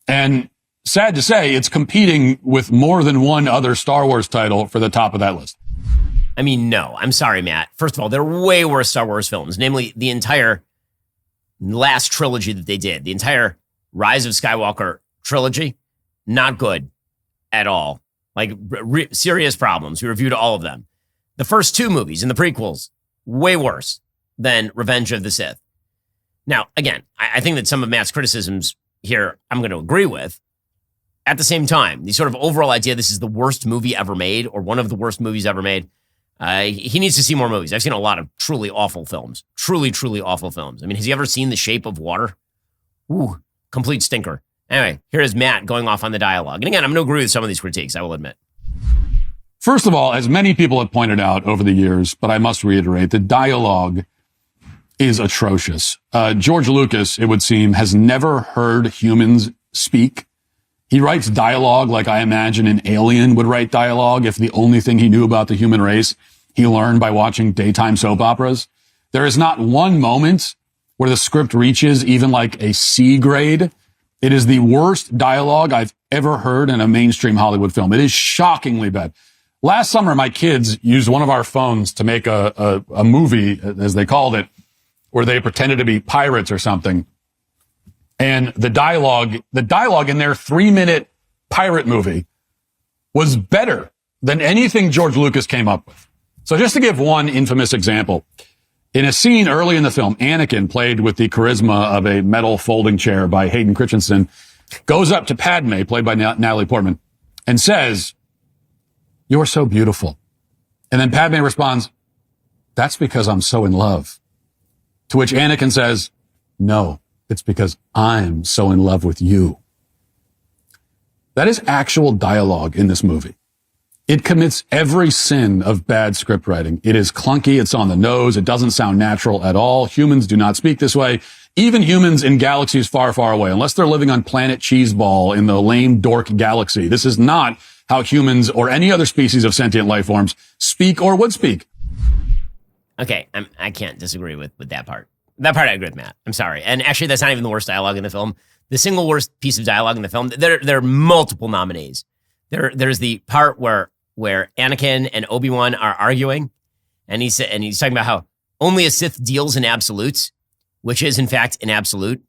And sad to say, it's competing with more than one other Star Wars title for the top of that list. No, I'm sorry, Matt. First of all, there are way worse Star Wars films, namely the entire last trilogy that they did, the entire Rise of Skywalker trilogy, not good at all. Like serious problems. We reviewed all of them. The first two movies and the prequels, way worse than Revenge of the Sith. Now, again, I think that some of Matt's criticisms here I'm going to agree with. At the same time, the sort of overall idea this is the worst movie ever made or one of the worst movies ever made, he needs to see more movies. I've seen a lot of truly awful films. Truly, truly awful films. I mean, has he ever seen The Shape of Water? Ooh, complete stinker. Anyway, here is Matt going off on the dialogue. And again, I'm going to agree with some of these critiques, I will admit. First of all, as many people have pointed out over the years, but I must reiterate, the dialogue is atrocious. George Lucas, it would seem, has never heard humans speak. He writes dialogue like I imagine an alien would write dialogue if the only thing he knew about the human race he learned by watching daytime soap operas. There is not one moment where the script reaches even like a C grade. It is the worst dialogue I've ever heard in a mainstream Hollywood film. It is shockingly bad. Last summer, my kids used one of our phones to make a movie, as they called it, where they pretended to be pirates or something. And the dialogue in their 3-minute pirate movie was better than anything George Lucas came up with. So just to give one infamous example, in a scene early in the film, Anakin, played with the charisma of a metal folding chair by Hayden Christensen, goes up to Padme, played by Natalie Portman, and says, "You're so beautiful." And then Padme responds, "That's because I'm so in love." To which Anakin says, "No, it's because I'm so in love with you." That is actual dialogue in this movie. It commits every sin of bad script writing. It is clunky. It's on the nose. It doesn't sound natural at all. Humans do not speak this way. Even humans in galaxies far, far away, unless they're living on planet Cheeseball in the lame dork galaxy. This is not how humans or any other species of sentient life forms speak or would speak. Okay, I can't disagree with that part. That part I agree with Matt. I'm sorry. And actually, that's not even the worst dialogue in the film. The single worst piece of dialogue in the film, there are multiple nominees. There's the part where Anakin and Obi-Wan are arguing, and he's talking about how only a Sith deals in absolutes, which is in fact an absolute.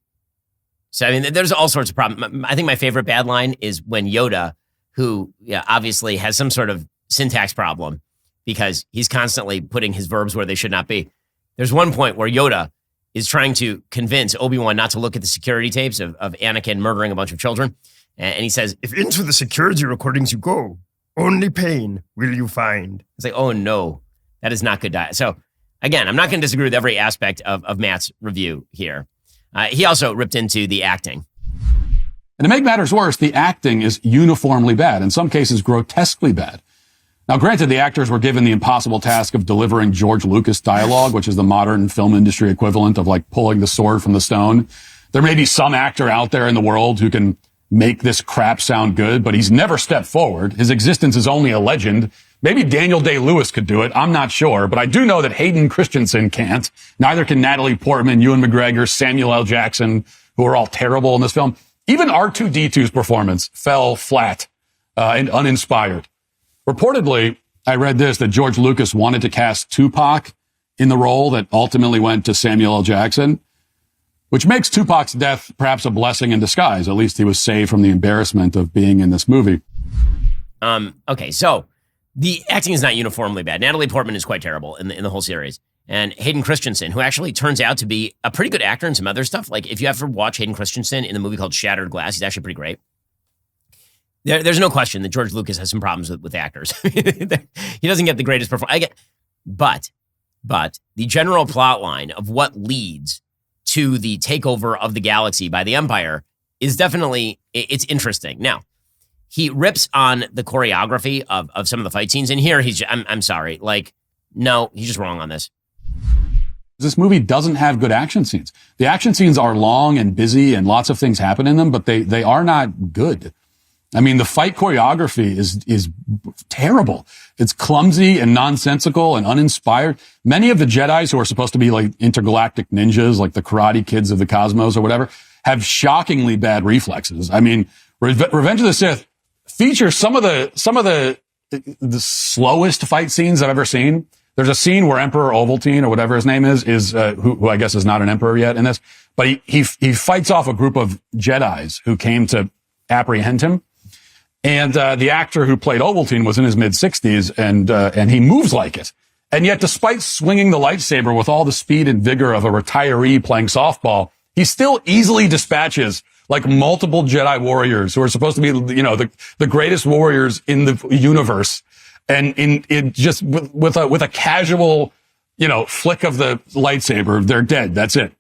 So I mean, there's all sorts of problems. I think my favorite bad line is when Yoda, who obviously has some sort of syntax problem because he's constantly putting his verbs where they should not be. There's one point where Yoda is trying to convince Obi-Wan not to look at the security tapes of Anakin murdering a bunch of children. And he says, "If into the security recordings you go, only pain will you find." It's like, oh no, that is not good diet. So again, I'm not going to disagree with every aspect of Matt's review here. He also ripped into the acting. And to make matters worse, the acting is uniformly bad, in some cases grotesquely bad. Now, granted, the actors were given the impossible task of delivering George Lucas dialogue, which is the modern film industry equivalent of like pulling the sword from the stone. There may be some actor out there in the world who can make this crap sound good, but he's never stepped forward. His existence is only a legend. Maybe Daniel Day-Lewis could do it. I'm not sure, but I do know that Hayden Christensen can't. Neither can Natalie Portman, Ewan McGregor, Samuel L. Jackson, who are all terrible in this film. Even R2-D2's performance fell flat and uninspired. Reportedly, I read this, that George Lucas wanted to cast Tupac in the role that ultimately went to Samuel L. Jackson, which makes Tupac's death perhaps a blessing in disguise. At least he was saved from the embarrassment of being in this movie. Okay, so the acting is not uniformly bad. Natalie Portman is quite terrible in the whole series. And Hayden Christensen, who actually turns out to be a pretty good actor in some other stuff. Like if you ever watch Hayden Christensen in the movie called Shattered Glass, he's actually pretty great. There's no question that George Lucas has some problems with actors. He doesn't get the greatest performance. But the general plot line of what leads to the takeover of the galaxy by the Empire is definitely, it's interesting. Now, he rips on the choreography of some of the fight scenes. And here, I'm sorry. Like, no, he's just wrong on this. This movie doesn't have good action scenes. The action scenes are long and busy and lots of things happen in them, but they are not good. I mean, the fight choreography is terrible. It's clumsy and nonsensical and uninspired. Many of the Jedis who are supposed to be like intergalactic ninjas, like the Karate Kids of the cosmos or whatever, have shockingly bad reflexes. I mean, Revenge of the Sith features some of the slowest fight scenes I've ever seen. There's a scene where Emperor Ovaltine, or whatever his name is who I guess is not an emperor yet in this, but he fights off a group of Jedis who came to apprehend him. And the actor who played Ovaltine was in his mid-60s, and he moves like it. And yet, despite swinging the lightsaber with all the speed and vigor of a retiree playing softball, he still easily dispatches like multiple Jedi warriors who are supposed to be, the greatest warriors in the universe. And in just with a casual, flick of the lightsaber, they're dead. That's it.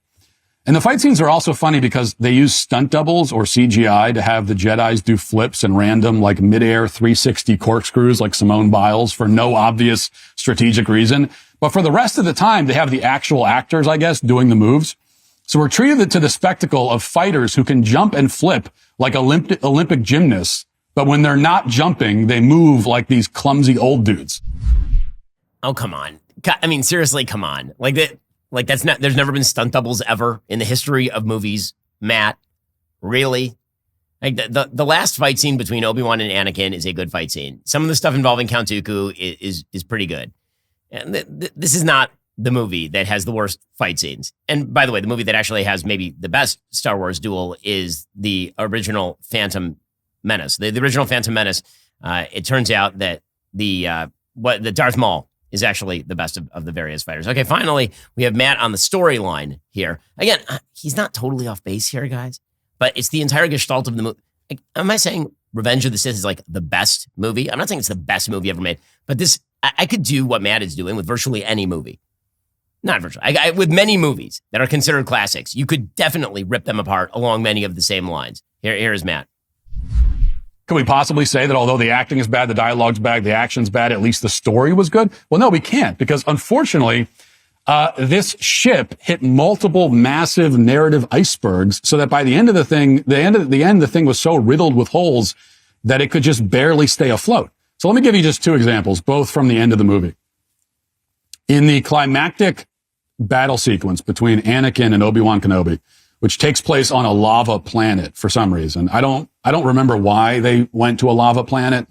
And the fight scenes are also funny because they use stunt doubles or CGI to have the Jedis do flips and random like midair 360 corkscrews like Simone Biles for no obvious strategic reason. But for the rest of the time, they have the actual actors, I guess, doing the moves. So we're treated to the spectacle of fighters who can jump and flip like Olympic gymnasts. But when they're not jumping, they move like these clumsy old dudes. Oh, come on. I mean, seriously, come on. That's not, there's never been stunt doubles ever in the history of movies. Matt, really? Like the last fight scene between Obi-Wan and Anakin is a good fight scene. Some of the stuff involving Count Dooku is pretty good. And this is not the movie that has the worst fight scenes. And by the way, the movie that actually has maybe the best Star Wars duel is the original Phantom Menace. The original Phantom Menace, it turns out that the Darth Maul is actually the best of the various fighters. Okay, finally, we have Matt on the storyline here. Again, he's not totally off base here, guys, but it's the entire gestalt of the movie. Like, am I saying Revenge of the Sith is like the best movie? I'm not saying it's the best movie ever made, but this, I could do what Matt is doing with virtually any movie. Not virtually. With many movies that are considered classics, you could definitely rip them apart along many of the same lines. Here's Matt. Could we possibly say that although the acting is bad, the dialogue's bad, the action's bad, at least the story was good? Well, no, we can't, because unfortunately, this ship hit multiple massive narrative icebergs, so that by the end of the thing, the thing was so riddled with holes that it could just barely stay afloat. So let me give you just two examples, both from the end of the movie. In the climactic battle sequence between Anakin and Obi-Wan Kenobi, which takes place on a lava planet for some reason. I don't remember why they went to a lava planet.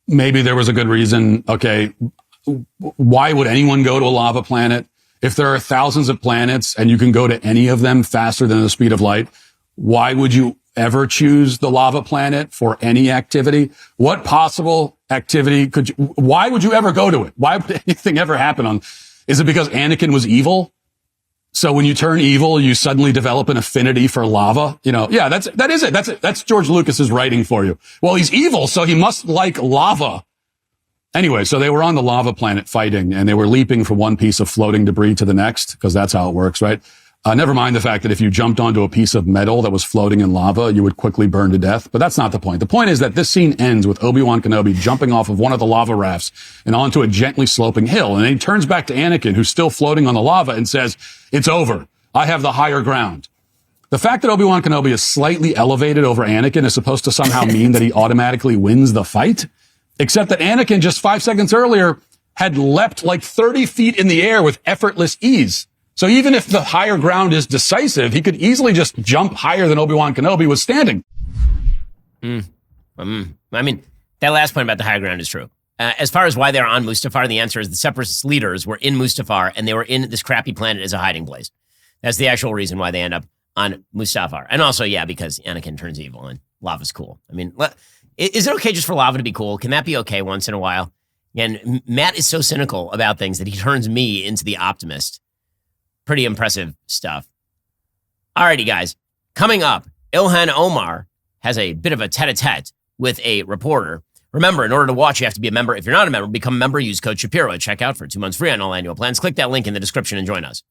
Maybe there was a good reason. Okay. Why would anyone go to a lava planet? If there are thousands of planets and you can go to any of them faster than the speed of light, why would you ever choose the lava planet for any activity? What possible activity why would you ever go to it? Why would anything ever happen is it because Anakin was evil? So when you turn evil, you suddenly develop an affinity for lava. Yeah, that is it. That's George Lucas's writing for you. Well, he's evil, so he must like lava. Anyway, so they were on the lava planet fighting, and they were leaping from one piece of floating debris to the next, because that's how it works, right? Never mind the fact that if you jumped onto a piece of metal that was floating in lava, you would quickly burn to death. But that's not the point. The point is that this scene ends with Obi-Wan Kenobi jumping off of one of the lava rafts and onto a gently sloping hill. And then he turns back to Anakin, who's still floating on the lava, and says, "It's over. I have the higher ground." The fact that Obi-Wan Kenobi is slightly elevated over Anakin is supposed to somehow mean that he automatically wins the fight. Except that Anakin just 5 seconds earlier had leapt like 30 feet in the air with effortless ease. So even if the higher ground is decisive, he could easily just jump higher than Obi-Wan Kenobi was standing. I mean, that last point about the higher ground is true. As far as why they're on Mustafar, the answer is the Separatist leaders were in Mustafar, and they were in this crappy planet as a hiding place. That's the actual reason why they end up on Mustafar. And also, yeah, because Anakin turns evil and lava's cool. I mean, is it okay just for lava to be cool? Can that be okay once in a while? And Matt is so cynical about things that he turns me into the optimist. Pretty impressive stuff. Alrighty, guys. Coming up, Ilhan Omar has a bit of a tete-a-tete with a reporter. Remember, in order to watch, you have to be a member. If you're not a member, become a member. Use code Shapiro at checkout for 2 months free on all annual plans. Click that link in the description and join us.